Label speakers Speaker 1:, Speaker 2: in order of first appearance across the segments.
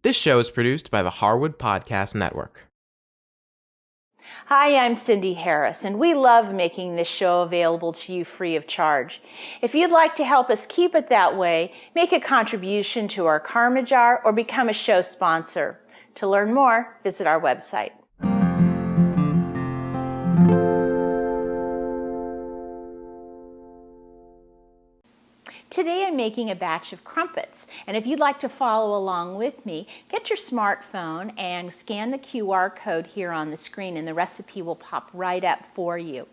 Speaker 1: This show is produced by the Harwood Podcast Network.
Speaker 2: Hi, I'm Cindy Harris, and we love making this show available to you free of charge. If you'd like to help us keep it that way, make a contribution to our Karma Jar or become a show sponsor. To learn more, visit our website. Today I'm making a batch of crumpets, and if you'd like to follow along with me, get your smartphone and scan the QR code here on the screen and the recipe will pop right up for you.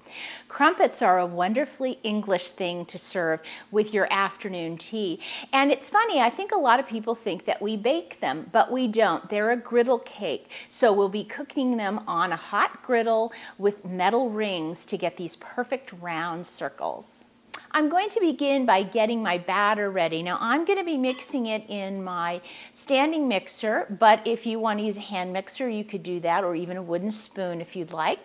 Speaker 2: Crumpets are a wonderfully English thing to serve with your afternoon tea, and it's funny, I think a lot of people think that we bake them, but we don't. They're a griddle cake, so we'll be cooking them on a hot griddle with metal rings to get these perfect round circles. I'm going to begin by getting my batter ready. Now I'm going to be mixing it in my standing mixer, but if you want to use a hand mixer, you could do that, or even a wooden spoon if you'd like.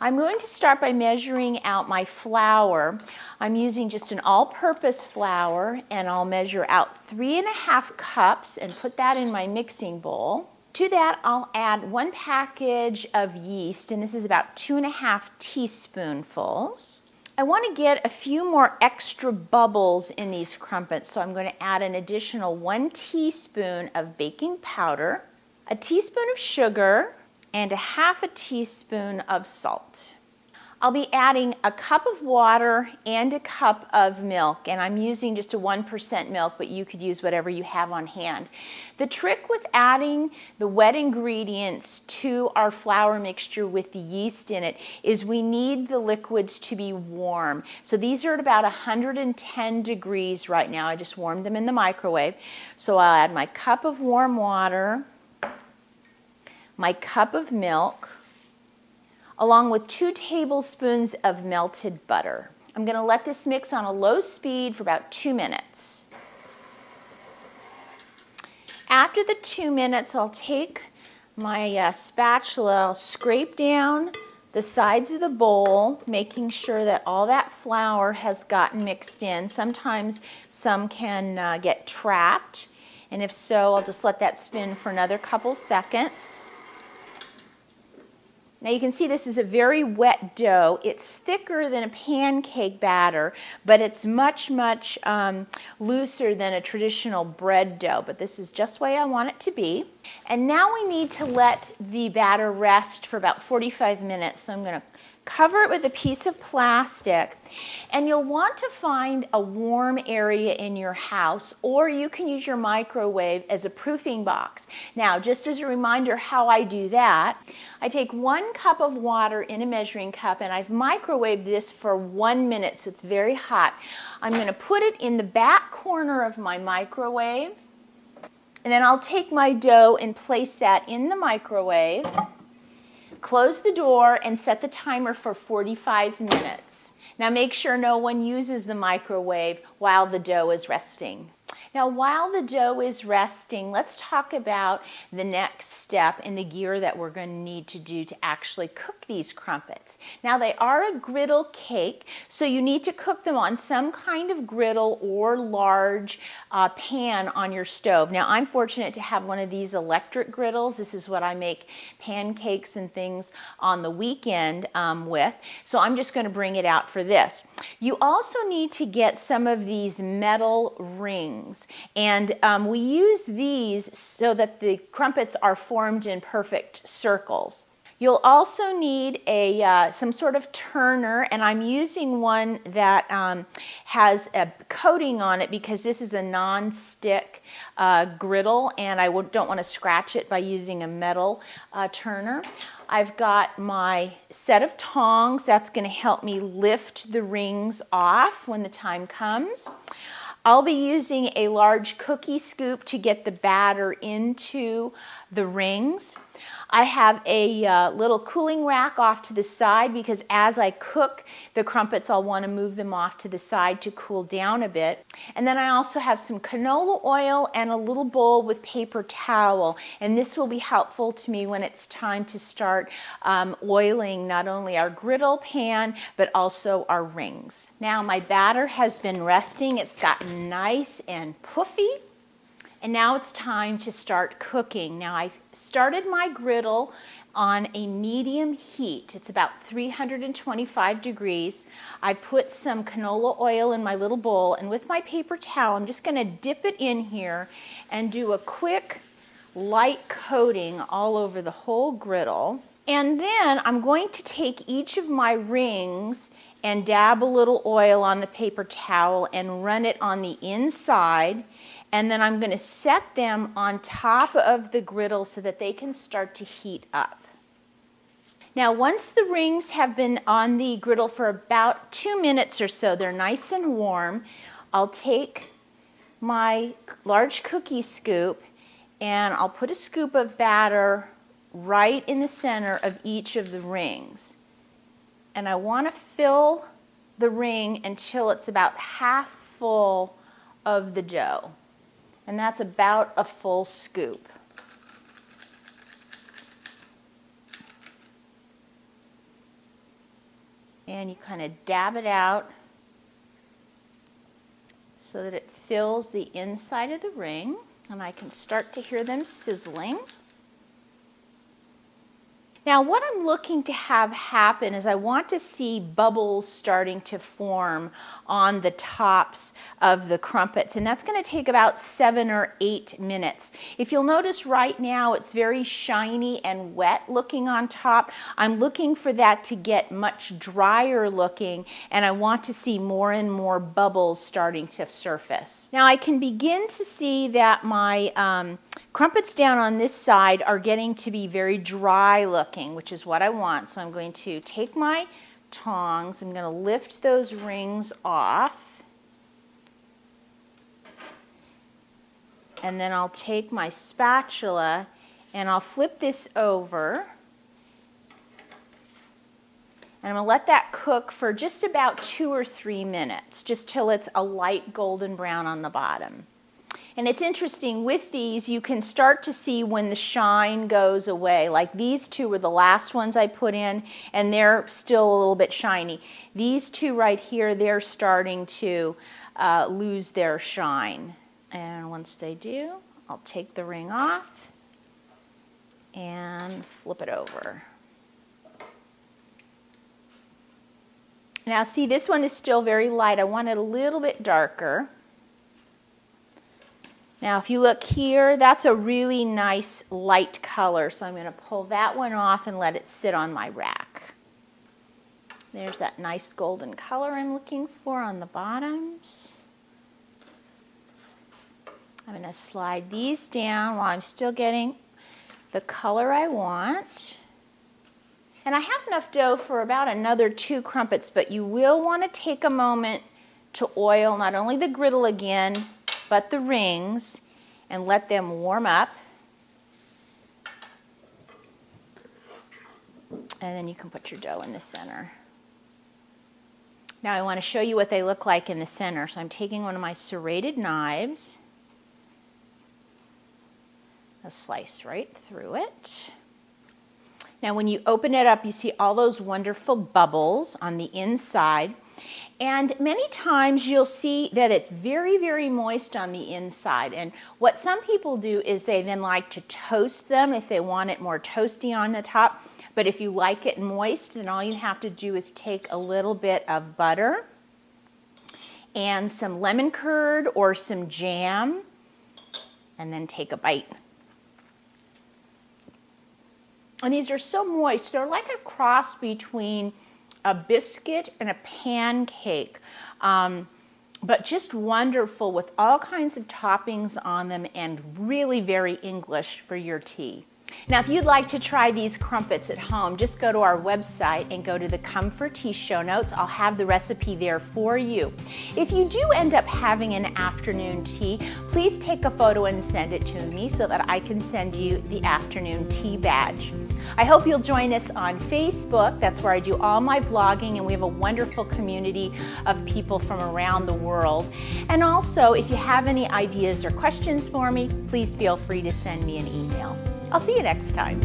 Speaker 2: I'm going to start by measuring out my flour. I'm using just an all-purpose flour, and I'll measure out 3½ cups and put that in my mixing bowl. To that, I'll add 1 package of yeast, and this is about 2½ teaspoonfuls. I want to get a few more extra bubbles in these crumpets, so I'm going to add an additional 1 teaspoon of baking powder, a teaspoon of sugar, and ½ teaspoon of salt. I'll be adding a cup of water and a cup of milk, and I'm using just a 1% milk, but you could use whatever you have on hand. The trick with adding the wet ingredients to our flour mixture with the yeast in it is we need the liquids to be warm. So these are at about 110 degrees right now. I just warmed them in the microwave. So I'll add my cup of warm water, my cup of milk, along with 2 tablespoons of melted butter. I'm going to let this mix on a low speed for about 2 minutes. After the 2 minutes, I'll take my spatula, I'll scrape down the sides of the bowl, making sure that all that flour has gotten mixed in. Sometimes some can get trapped, and if so, I'll just let that spin for another couple seconds. Now you can see this is a very wet dough. It's thicker than a pancake batter, but it's much looser than a traditional bread dough. But this is just the way I want it to be. And now we need to let the batter rest for about 45 minutes. So I'm going to cover it with a piece of plastic, and you'll want to find a warm area in your house, or you can use your microwave as a proofing box. Now, just as a reminder how I do that, I take 1 cup of water in a measuring cup, and I've microwaved this for 1 minute, so it's very hot. I'm going to put it in the back corner of my microwave, and then I'll take my dough and place that in the microwave. Close the door and set the timer for 45 minutes. Now make sure no one uses the microwave while the dough is resting. Now while the dough is resting, let's talk about the next step in the gear that we're going to need to do to actually cook these crumpets. Now they are a griddle cake, so you need to cook them on some kind of griddle or large pan on your stove. Now I'm fortunate to have one of these electric griddles. This is what I make pancakes and things on the weekend with, so I'm just going to bring it out for this. You also need to get some of these metal rings, and we use these so that the crumpets are formed in perfect circles. You'll also need some sort of turner, and I'm using one that has a coating on it because this is a non-stick griddle, and I don't want to scratch it by using a metal turner. I've got my set of tongs. That's going to help me lift the rings off when the time comes. I'll be using a large cookie scoop to get the batter into the rings. I have a little cooling rack off to the side because as I cook the crumpets, I'll want to move them off to the side to cool down a bit. And then I also have some canola oil and a little bowl with paper towel. And this will be helpful to me when it's time to start oiling not only our griddle pan, but also our rings. Now my batter has been resting. It's gotten nice and puffy. And now it's time to start cooking. Now I've started my griddle on a medium heat. It's about 325 degrees. I put some canola oil in my little bowl, and with my paper towel, I'm just gonna dip it in here and do a quick light coating all over the whole griddle. And then I'm going to take each of my rings and dab a little oil on the paper towel and run it on the inside. And then I'm going to set them on top of the griddle so that they can start to heat up. Now, once the rings have been on the griddle for about 2 minutes or so, they're nice and warm, I'll take my large cookie scoop and I'll put a scoop of batter right in the center of each of the rings. And I want to fill the ring until it's about half full of the dough. And that's about a full scoop. And you kind of dab it out so that it fills the inside of the ring, and I can start to hear them sizzling. Now, what I'm looking to have happen is I want to see bubbles starting to form on the tops of the crumpets, and that's going to take about 7 or 8 minutes. If you'll notice right now, it's very shiny and wet looking on top. I'm looking for that to get much drier looking, and I want to see more and more bubbles starting to surface. Now, I can begin to see that my crumpets down on this side are getting to be very dry looking, which is what I want. So I'm going to take my tongs, I'm going to lift those rings off, and then I'll take my spatula and I'll flip this over, and I'm going to let that cook for just about 2 or 3 minutes, just till it's a light golden brown on the bottom. And it's interesting, with these, you can start to see when the shine goes away. Like these two were the last ones I put in, and they're still a little bit shiny. These two right here, they're starting to lose their shine. And once they do, I'll take the ring off and flip it over. Now see, this one is still very light. I want it a little bit darker. Now, if you look here, that's a really nice light color, so I'm going to pull that one off and let it sit on my rack. There's that nice golden color I'm looking for on the bottoms. I'm going to slide these down while I'm still getting the color I want. And I have enough dough for about another 2 crumpets, but you will want to take a moment to oil not only the griddle again, but the rings, and let them warm up. And then you can put your dough in the center. Now I want to show you what they look like in the center. So I'm taking one of my serrated knives, a slice right through it. Now when you open it up, you see all those wonderful bubbles on the inside. And many times you'll see that it's very, very moist on the inside. And what some people do is they then like to toast them if they want it more toasty on the top. But if you like it moist, then all you have to do is take a little bit of butter and some lemon curd or some jam, and then take a bite. And these are so moist. They're like a cross between a biscuit and a pancake, but just wonderful with all kinds of toppings on them, and really very English for your tea. Now, if you'd like to try these crumpets at home, just go to our website and go to the Come for Tea show notes. I'll have the recipe there for you. If you do end up having an afternoon tea, please take a photo and send it to me so that I can send you the afternoon tea badge. I hope you'll join us on Facebook. That's where I do all my vlogging, and we have a wonderful community of people from around the world. And also, if you have any ideas or questions for me, please feel free to send me an email. I'll see you next time.